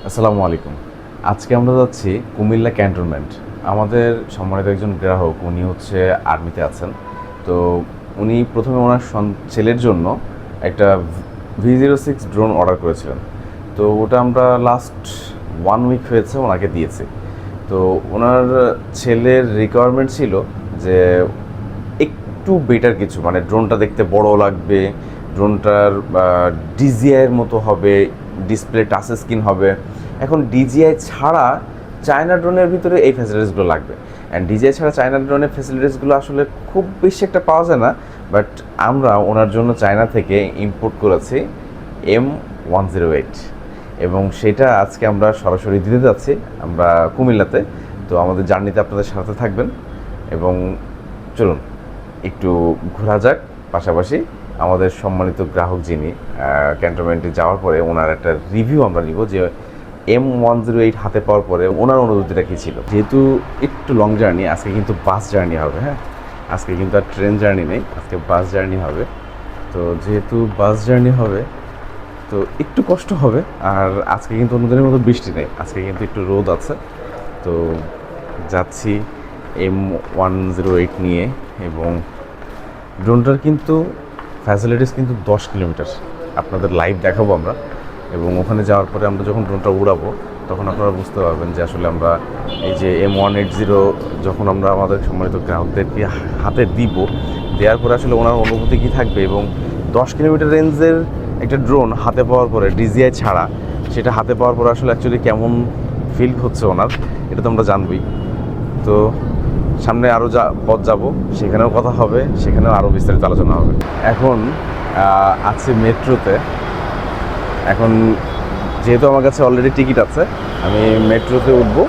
আসসালামু আলাইকুম। আজকে আমরা যাচ্ছি কুমিল্লা ক্যান্টনমেন্ট। আমাদের সম্মানিত একজন গ্রাহক, উনি হচ্ছে আর্মিতে আছেন। তো উনি প্রথমে ওনার ছেলের জন্য একটা V06 ড্রোন অর্ডার করেছিলেন। তো ওটা আমরা লাস্ট 1 উইক হয়েছে ওনাকে দিয়েছি। তো ওনার ছেলের রিকোয়ারমেন্ট ছিল যে একটু বেটার কিছু, মানে ড্রোনটা দেখতে বড় লাগবে, ড্রোনটার ডিজিআইয়ের মতো হবে, ডিসপ্লে টাচ স্ক্রিন হবে। এখন ডিজিআই ছাড়া চায়না ড্রোনের ভিতরে এই ফ্যাসিলিটিসগুলো লাগবে। অ্যান্ড ডিজিআই ছাড়া চায়না ড্রোনের ফ্যাসিলিটিসগুলো আসলে খুব বেশি একটা পাওয়া যায় না। বাট আমরা ওনার জন্য চায়না থেকে ইম্পোর্ট করেছি M108, এবং সেটা আজকে আমরা সরাসরি দিতে যাচ্ছি আমরা কুমিল্লাতে। তো আমাদের জার্নিতে আপনাদের সাথে থাকবেন এবং চলুন একটু ঘোরা যাক। পাশাপাশি আমাদের সম্মানিত গ্রাহক যিনি ক্যান্টনমেন্টে যাওয়ার পরে ওনার একটা রিভিউ আমরা নিব যে M108 হাতে পাওয়ার পরে ওনার অনুভূতিটা কী ছিল। যেহেতু একটু লং জার্নি, আজকে কিন্তু বাস জার্নি হবে। হ্যাঁ, আজকে কিন্তু আর ট্রেন জার্নি নেই, আজকে বাস জার্নি হবে। তো যেহেতু বাস জার্নি হবে তো একটু কষ্ট হবে। আর আজকে কিন্তু অন্যদিনের মতো বৃষ্টি নেই, আজকে কিন্তু একটু রোদ আছে। তো যাচ্ছি M108 নিয়ে, এবং ড্রোনটার কিন্তু ফ্যাসিলিটিস কিন্তু 10 কিলোমিটার আপনাদের লাইভ দেখাবো আমরা। এবং ওখানে যাওয়ার পরে আমরা যখন ড্রোনটা উড়াবো তখন আপনারা বুঝতে পারবেন যে আসলে আমরা এই যে M180 যখন আমরা আমাদের সম্মানিত গ্রাহকদেরকে হাতে দিব, দেওয়ার পরে আসলে ওনার অনুভূতি কী থাকবে। এবং 10 কিলোমিটার রেঞ্জের একটা ড্রোন হাতে পাওয়ার পরে ডিজিআই ছাড়া, সেটা হাতে পাওয়ার পরে আসলে অ্যাকচুয়ালি কেমন ফিল হচ্ছে ওনার, এটা তো আমরা জানবই। তো সামনে আরও পথ যাব, সেখানেও কথা হবে, সেখানেও আরও বিস্তারিত আলোচনা হবে। এখন আছি মেট্রোতে। এখন যেহেতু আমার কাছে অলরেডি টিকিট আছে, আমি মেট্রোতে উঠবো।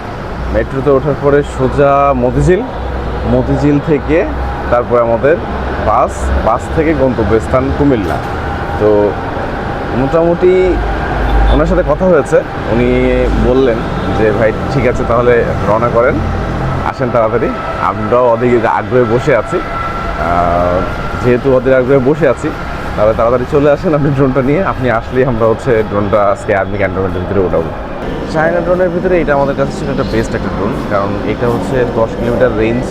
মেট্রোতে ওঠার পরে সোজা মতিঝিল থেকে তারপরে আমাদের বাস থেকে গন্তব্যস্থান কুমিল্লা। তো মোটামুটি ওনার সাথে কথা হয়েছে, উনি বললেন যে ভাই ঠিক আছে তাহলে রওনা করেন, আসেন তাড়াতাড়ি। আমরাও অধীর আগ্রহে বসে আছি, যেহেতু অধীর আগ্রহে বসে আছি তাহলে তাড়াতাড়ি চলে আসেন আপনি ড্রোনটা নিয়ে। আপনি আসলেই আমরা হচ্ছে ড্রোনটা আজকে আর্মি ক্যান্টনমেন্টের ভিতরে উঠাবো। চায়না ড্রোনের ভিতরে এটা আমাদের কাছে ছিল একটা বেস্ট একটা ড্রোন, কারণ এটা হচ্ছে 10 কিলোমিটার রেঞ্জ।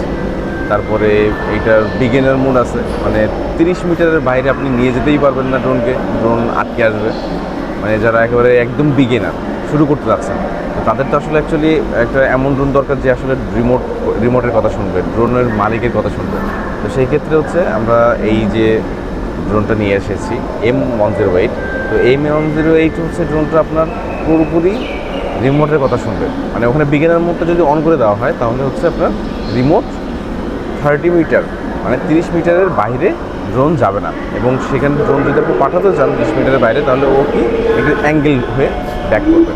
তারপরে এইটার বিগিনার মোড আছে, মানে 30 মিটারের বাইরে আপনি নিয়ে যেতেই পারবেন না ড্রোনকে, ড্রোন আটকে আসবে। মানে যারা একেবারে একদম বিগিনার, শুরু করতে যাচ্ছেন, তো তাদের তো আসলে অ্যাকচুয়ালি একটা এমন ড্রোন দরকার যে আসলে রিমোটের কথা শুনবে, ড্রোনের মালিকের কথা শুনবে। তো সেই ক্ষেত্রে হচ্ছে আমরা এই যে ড্রোনটা নিয়ে এসেছি M108। তো M108 হচ্ছে ড্রোনটা আপনার পুরোপুরি রিমোটের কথা শুনবে। মানে ওখানে বিগিনার মোডটা যদি অন করে দেওয়া হয় তাহলে হচ্ছে আপনার রিমোট 30 মিটার, মানে 30 মিটারের বাইরে ড্রোন যাবে না। এবং সেখানে ড্রোন যদি আপনি পাঠাতে চান 30 মিটারের বাইরে, তাহলে ও কি একটু অ্যাঙ্গেল হয়ে ব্যাক করবে।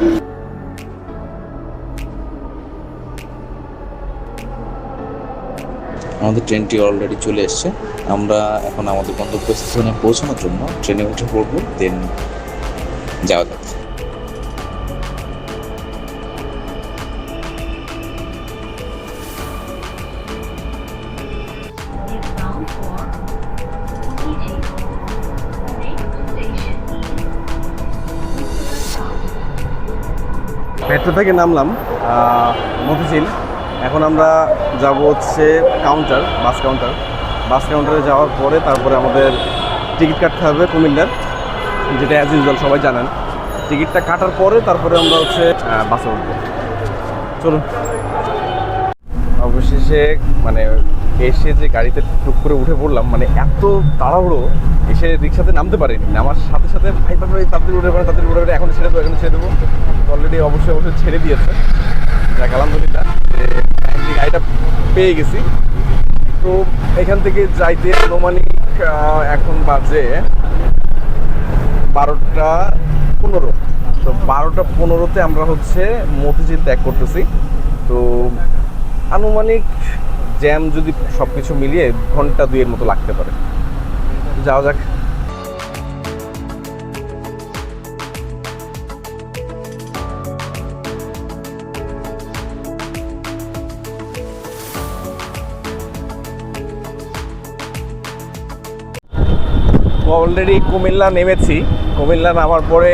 আমাদের ট্রেনটি অলরেডি চলে এসছে। আমরা এখন আমাদের গন্তব্যস্থানে পৌঁছানোর জন্য ট্রেনে উঠে পড়বো, দেন যাওয়া যাক। মেট্রো থেকে নামলাম মতিঝিল। এখন আমরা যাব হচ্ছে বাস কাউন্টারে যাওয়ার পরে তারপরে আমাদের টিকিট কাটতে হবে কুমিল্লার, যেটা অ্যাজ ইউজুয়াল সবাই জানেন। টিকিটটা কাটার পরে তারপরে আমরা হচ্ছে বাসে উঠবো। চলুন। অবশেষে মানে এসে যে গাড়িতে টুক করে উঠে পড়লাম, মানে এত তাড়াহুড়ো, এসে রিক্সাতে নামতে পারিনি। আমার সাথে সাথে ভাই তাড়াতাড়ি উঠে পড়ে, এখন ছেড়ে দেবো। অলরেডি অবশ্যই ছেড়ে দিয়েছে। যাক আলহামদুলিল্লাহ যে গাড়িটা পেয়ে গেছি। তো এখান থেকে যাইতে আনুমানিক এখন বাজে 12টা 15। তো 12টা 15-তে আমরা হচ্ছে মতিঝিল ত্যাগ করতেছি। তো আনুমানিক জ্যাম যদি সব কিছু মিলিয়ে ঘন্টা 2-এর মতো লাগতে পারে। যাওয়া যাক। অলরেডি কুমিল্লা নেমেছি। কুমিল্লা নামার পরে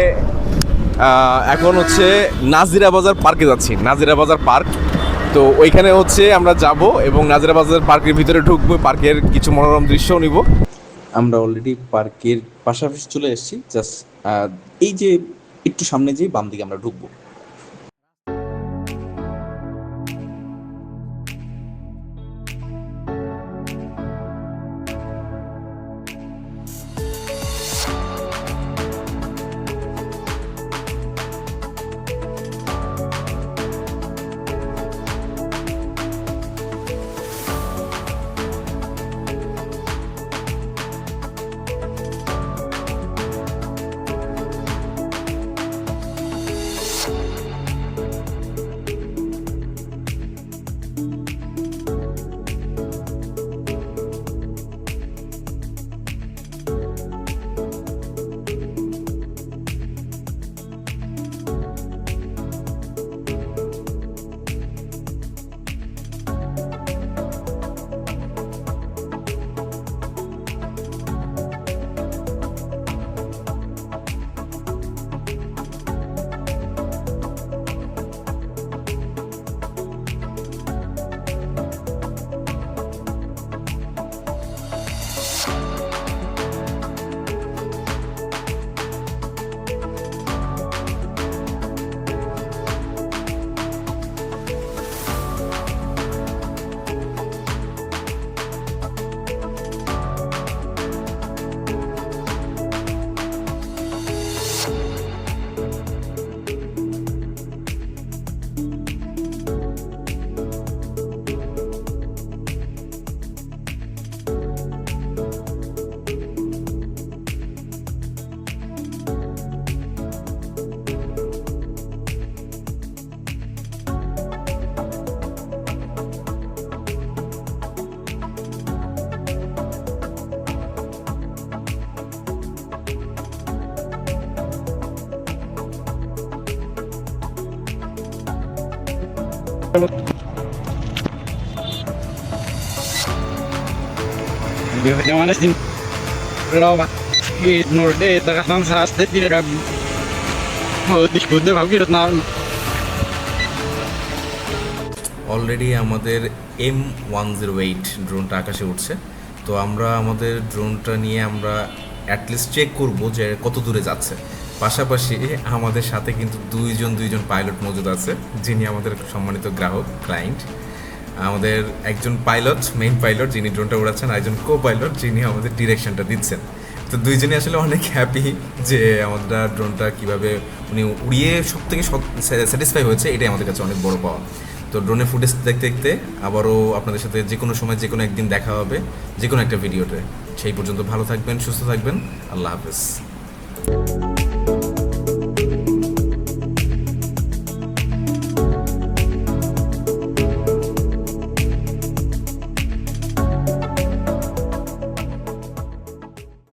এখন হচ্ছে নাজিরা বাজার পার্কে যাচ্ছি, নাজিরা বাজার পার্ক। তো ওইখানে হচ্ছে আমরা যাব এবং নাজিরা বাজার পার্কের ভিতরে ঢুকবো, পার্কের কিছু মনোরম দৃশ্যও নিব। আমরা অলরেডি পার্কের পাশাপাশি চলে এসেছি, জাস্ট এই যে একটু সামনে যেয়ে বাম দিকে আমরা ঢুকবো। Bagaimana sih? Berapa? Norde, takkan saste tidak mau diskusi apa gitu nah. Already আমাদের M108 ড্রোনটা আকাশে উঠছে। তো আমরা আমাদের ড্রোনটা নিয়ে আমরা অ্যাটলিস্ট চেক করব যে কত দূরে যাচ্ছে। পাশাপাশি আমাদের সাথে কিন্তু দুইজন পাইলট মজুদ আছে, যিনি আমাদের সম্মানিত গ্রাহক ক্লায়েন্ট। আমাদের একজন পাইলট, মেইন পাইলট যিনি ড্রোনটা উড়াচ্ছেন, আর একজন কো পাইলট যিনি আমাদের ডিরেকশনটা দিচ্ছেন। তো দুইজনই আসলে অনেক হ্যাপি যে আমাদের ড্রোনটা কীভাবে উনি উড়িয়ে সব থেকে স্যাটিসফাই হয়েছে, এটাই আমাদের কাছে অনেক বড় পাওয়া। তো ড্রোনের ফুটেজ দেখতে দেখতে আবারও আপনাদের সাথে যে কোনো সময় যে কোনো একদিন দেখা হবে যে কোনো একটা ভিডিওতে। সেই পর্যন্ত ভালো থাকবেন, সুস্থ থাকবেন, আল্লাহ হাফেজ।